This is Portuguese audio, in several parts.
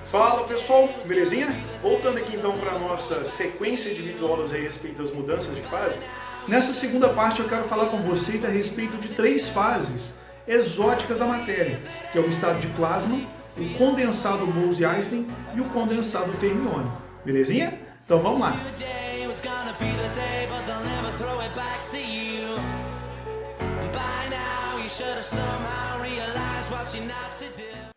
Fala pessoal, belezinha? Voltando aqui então para a nossa sequência de videoaulas a respeito das mudanças de fase. Nessa segunda parte eu quero falar com vocês a respeito de três fases exóticas da matéria, que é o estado de plasma, o condensado Bose-Einstein e o condensado fermiônico. Belezinha? Então vamos lá!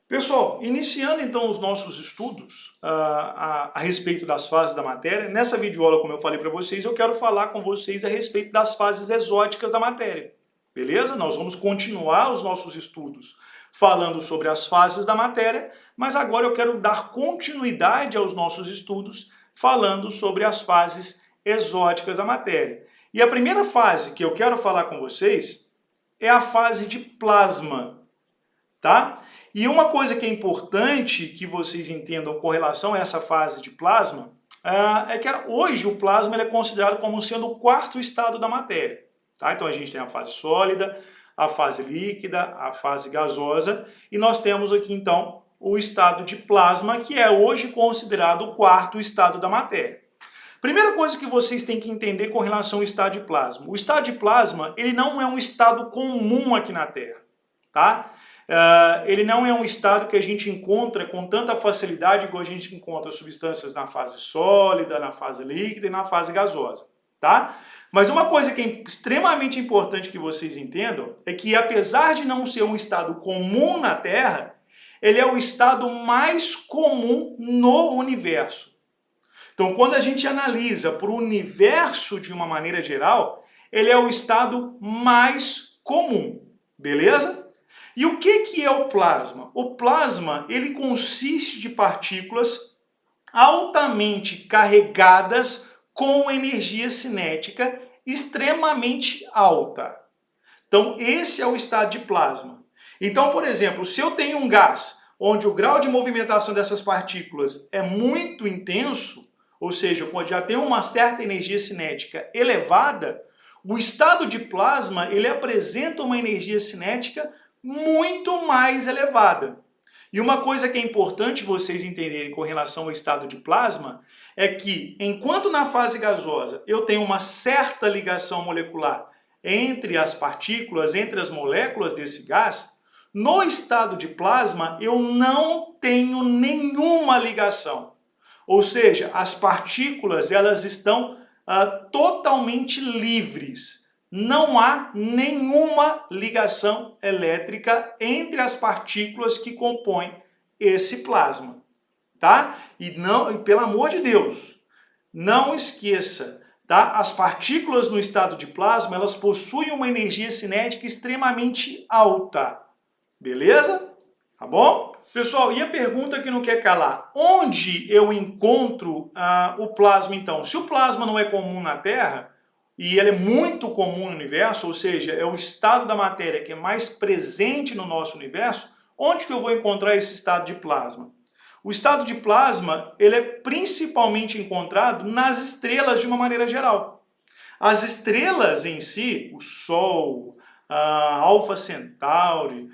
Pessoal, iniciando então os nossos estudos a respeito das fases da matéria, nessa videoaula, como eu falei para vocês, eu quero falar com vocês a respeito das fases exóticas da matéria. Beleza? Nós vamos continuar os nossos estudos falando sobre as fases da matéria, mas agora eu quero dar continuidade aos nossos estudos falando sobre as fases exóticas da matéria. E a primeira fase que eu quero falar com vocês é a fase de plasma, tá? E uma coisa que é importante que vocês entendam com relação a essa fase de plasma é que hoje o plasma é considerado como sendo o quarto estado da matéria. Tá? Então a gente tem a fase sólida, a fase líquida, a fase gasosa e nós temos aqui então o estado de plasma, que é hoje considerado o quarto estado da matéria. Primeira coisa que vocês têm que entender com relação ao estado de plasma. O estado de plasma ele não é um estado comum aqui na Terra. Tá? Ele não é um estado que a gente encontra com tanta facilidade igual a gente encontra substâncias na fase sólida, na fase líquida e na fase gasosa, tá? Mas uma coisa que é extremamente importante que vocês entendam é que apesar de não ser um estado comum na Terra, ele é o estado mais comum no universo. Então quando a gente analisa para o universo de uma maneira geral, ele é o estado mais comum, beleza? E o que é o plasma? O plasma ele consiste de partículas altamente carregadas com energia cinética extremamente alta. Então esse é o estado de plasma. Então, por exemplo, se eu tenho um gás onde o grau de movimentação dessas partículas é muito intenso, ou seja, quando já tem uma certa energia cinética elevada, o estado de plasma ele apresenta uma energia cinética muito mais elevada. E uma coisa que é importante vocês entenderem com relação ao estado de plasma é que, enquanto na fase gasosa eu tenho uma certa ligação molecular entre as partículas, entre as moléculas desse gás, no estado de plasma eu não tenho nenhuma ligação. Ou seja, as partículas elas estão totalmente livres. Não há nenhuma ligação elétrica entre as partículas que compõem esse plasma, tá? E pelo amor de Deus, não esqueça, tá? As partículas no estado de plasma, elas possuem uma energia cinética extremamente alta, beleza? Tá bom? Pessoal, e a pergunta que não quer calar, onde eu encontro o plasma então? Se o plasma não é comum na Terra, e ele é muito comum no universo, ou seja, é o estado da matéria que é mais presente no nosso universo, onde que eu vou encontrar esse estado de plasma? O estado de plasma ele é principalmente encontrado nas estrelas de uma maneira geral. As estrelas em si, o Sol, Alpha Centauri,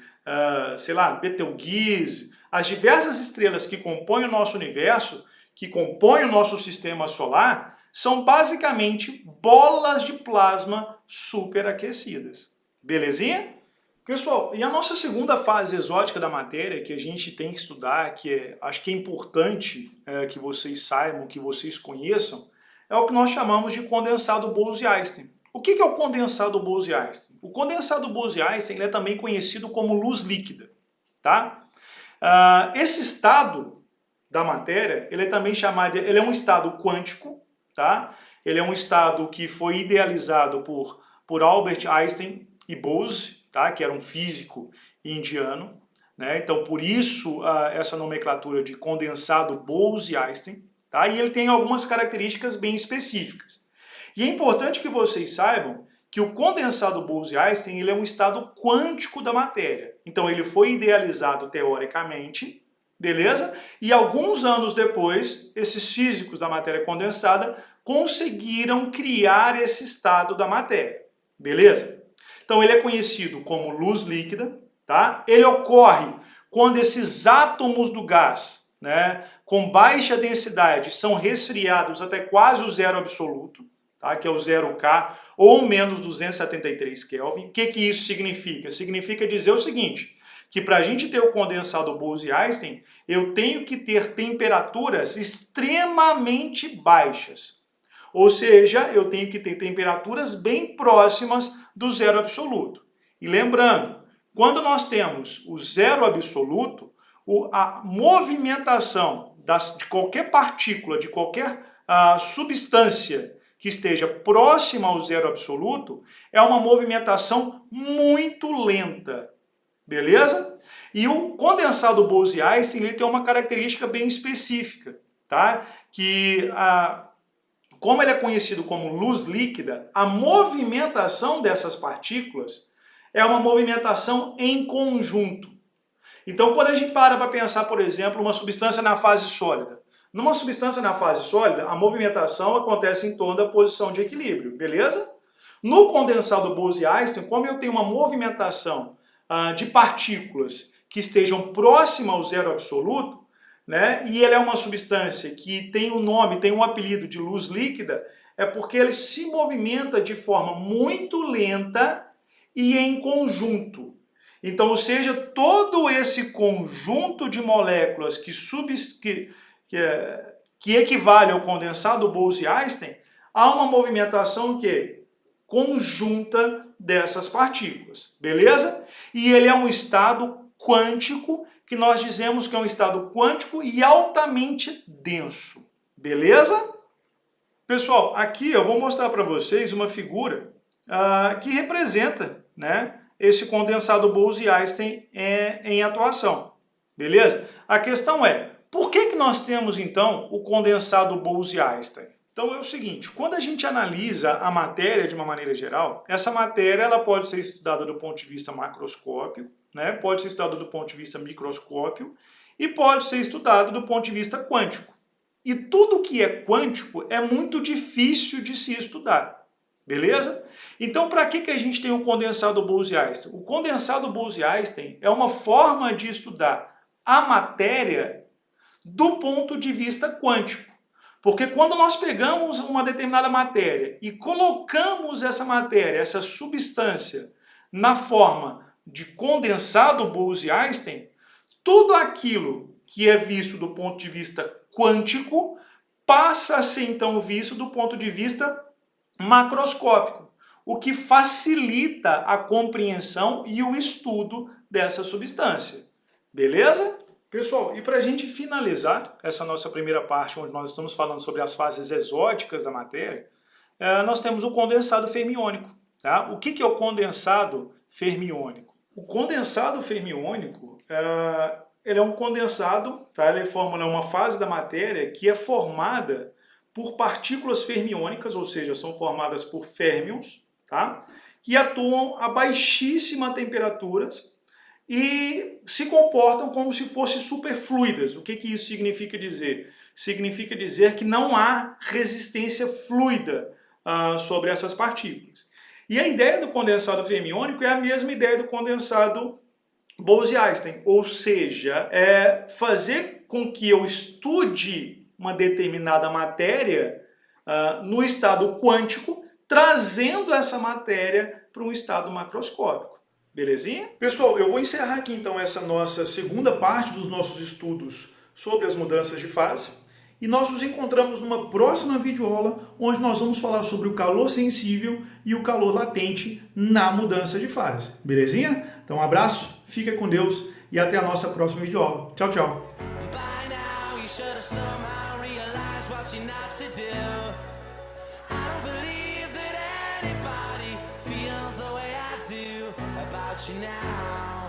sei lá, Betelgeuse, as diversas estrelas que compõem o nosso universo, que compõem o nosso sistema solar, são basicamente bolas de plasma superaquecidas. Belezinha? Pessoal, e a nossa segunda fase exótica da matéria, que a gente tem que estudar, acho que é importante que vocês saibam, que vocês conheçam, é o que nós chamamos de condensado Bose-Einstein. O que é o condensado Bose-Einstein? O condensado Bose-Einstein é também conhecido como luz líquida. Tá? Esse estado da matéria, ele é também chamado, ele é um estado quântico, tá? Ele é um estado que foi idealizado por Albert Einstein e Bose, tá? Que era um físico indiano, né? Então por isso essa nomenclatura de condensado Bose-Einstein, tá? E ele tem algumas características bem específicas. E é importante que vocês saibam que o condensado Bose-Einstein ele é um estado quântico da matéria. Então ele foi idealizado teoricamente, beleza? E alguns anos depois, esses físicos da matéria condensada conseguiram criar esse estado da matéria, beleza? Então ele é conhecido como luz líquida, tá? Ele ocorre quando esses átomos do gás, né, com baixa densidade são resfriados até quase o zero absoluto, tá, que é o 0K, ou menos 273 Kelvin. O que isso significa? Significa dizer o seguinte, que para a gente ter o condensado Bose-Einstein, eu tenho que ter temperaturas extremamente baixas. Ou seja, eu tenho que ter temperaturas bem próximas do zero absoluto. E lembrando, quando nós temos o zero absoluto, a movimentação de qualquer partícula, de qualquer substância que esteja próxima ao zero absoluto, é uma movimentação muito lenta. Beleza? E o condensado Bose-Einstein ele tem uma característica bem específica, tá? Que como ele é conhecido como luz líquida, a movimentação dessas partículas é uma movimentação em conjunto. Então, quando a gente para pensar, por exemplo, uma substância na fase sólida. Numa substância na fase sólida, a movimentação acontece em torno da posição de equilíbrio, beleza? No condensado Bose-Einstein, como eu tenho uma movimentação de partículas que estejam próximas ao zero absoluto, né, e ele é uma substância que tem um nome, tem um apelido de luz líquida, é porque ele se movimenta de forma muito lenta e em conjunto. Então, ou seja, todo esse conjunto de moléculas que equivale ao condensado Bose-Einstein, há uma movimentação conjunta dessas partículas, beleza? E ele é um estado quântico, que nós dizemos que é um estado quântico e altamente denso, beleza? Pessoal, aqui eu vou mostrar para vocês uma figura que representa, né, esse condensado Bose-Einstein em atuação, beleza? A questão é, por que nós temos então o condensado Bose-Einstein? Então é o seguinte, quando a gente analisa a matéria de uma maneira geral, essa matéria ela pode ser estudada do ponto de vista macroscópico, né? Pode ser estudada do ponto de vista microscópio e pode ser estudada do ponto de vista quântico. E tudo que é quântico é muito difícil de se estudar, beleza? Então para que a gente tem o condensado Bose-Einstein? O condensado Bose-Einstein é uma forma de estudar a matéria do ponto de vista quântico. Porque quando nós pegamos uma determinada matéria e colocamos essa matéria, essa substância, na forma de condensado Bose-Einstein, tudo aquilo que é visto do ponto de vista quântico passa a ser então visto do ponto de vista macroscópico, o que facilita a compreensão e o estudo dessa substância. Beleza? Pessoal, e para a gente finalizar essa nossa primeira parte, onde nós estamos falando sobre as fases exóticas da matéria, nós temos o condensado fermiônico. Tá? O que é o condensado fermiônico? O condensado fermiônico ele é um condensado, tá? Ele forma uma fase da matéria que é formada por partículas fermiônicas, ou seja, são formadas por férmions, tá? Que atuam a baixíssimas temperaturas e se comportam como se fossem superfluidas. O que isso significa dizer? Significa dizer que não há resistência fluida sobre essas partículas. E a ideia do condensado fermiônico é a mesma ideia do condensado Bose-Einstein, ou seja, é fazer com que eu estude uma determinada matéria no estado quântico, trazendo essa matéria para um estado macroscópico. Belezinha? Pessoal, eu vou encerrar aqui então essa nossa segunda parte dos nossos estudos sobre as mudanças de fase. E nós nos encontramos numa próxima videoaula, onde nós vamos falar sobre o calor sensível e o calor latente na mudança de fase. Belezinha? Então um abraço, fica com Deus e até a nossa próxima videoaula. Tchau, tchau! About you now.